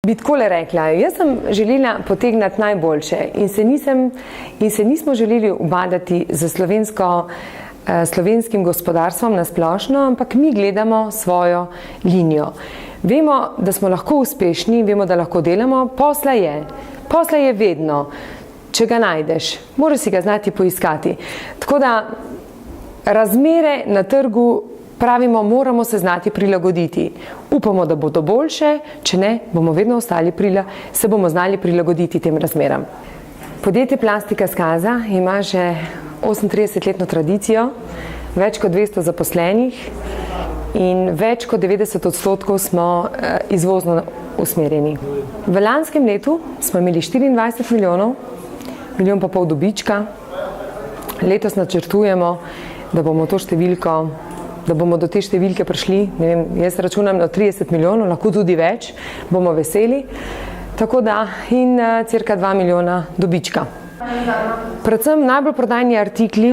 Bi takole rekla, jaz sem želela potegnati najboljše in se nismo želeli ubadati za slovenskim gospodarstvom na splošno, ampak mi gledamo svojo linijo. Vemo, da smo lahko uspešni, vemo, da lahko delamo, posla je vedno, če ga najdeš, moraš si ga znati poiskati. Tako da razmere na trgu pravimo, moramo se znati prilagoditi. Upamo, da bo to boljše, če ne, bomo vedno se bomo znali prilagoditi tem razmeram. Podjetje Plastika Skaza ima že 38-letno tradicijo, več kot 200 zaposlenih in več kot 90% smo izvozno usmerjeni. V lanskem letu smo imeli 24 milijonov, 1,5 milijona dobička. Letos načrtujemo, da bomo do te številke prišli, ne vem, jaz računam na 30 milijonov, lahko tudi več, bomo veseli. Tako da in cirka 2 milijona dobička. Predvsem najbolj prodajni artikli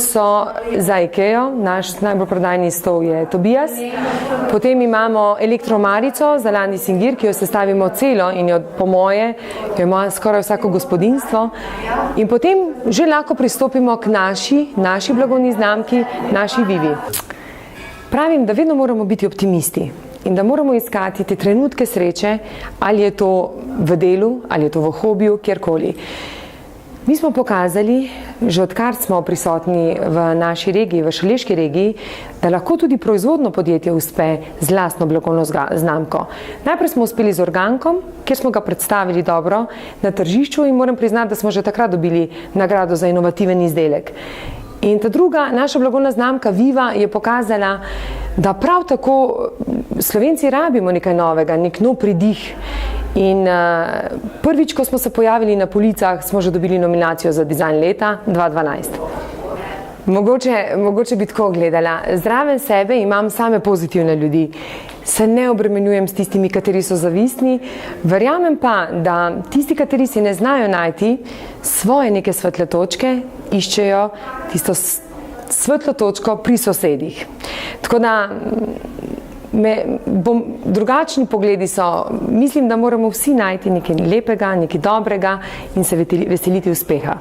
so za IKEO, naš najbolj prodajni stol je Tobias. Potem imamo elektromarico za Landis & Gyr, ki jo sestavimo celo in jo po moje, jo ima skoraj vsako gospodinjstvo. In potem že lahko pristopimo k naši blagovni znamki, naši Vivi. Pravim, da vedno moramo biti optimisti in da moramo iskati te trenutke sreče, ali je to v delu, ali je to v hobiju, kjerkoli. Mi smo pokazali, že odkar smo prisotni v naši regiji, v šaleški regiji, da lahko tudi proizvodno podjetje uspe z lastno blagovno znamko. Najprej smo uspeli z organkom, kjer smo ga predstavili dobro na tržišču in moram priznati, da smo že takrat dobili nagrado za inovativen izdelek. In ta druga, naša blagovna znamka Viva je pokazala, da prav tako Slovenci rabimo nekaj novega, nek nov pridih. In prvič, ko smo se pojavili na policah, smo že dobili nominacijo za dizajn leta 2012. Mogoče bi tako gledala. Zraven sebe imam same pozitivne ljudi. Se ne obremenjujem s tistimi, kateri so zavistni. Verjamem pa, da tisti, kateri si ne znajo najti svoje neke svetle točke, iščejo tisto svetlo točko pri sosedih. Tako da drugačni pogledi so, mislim, da moramo vsi najti nekaj lepega, nekaj dobrega in se veseliti uspeha.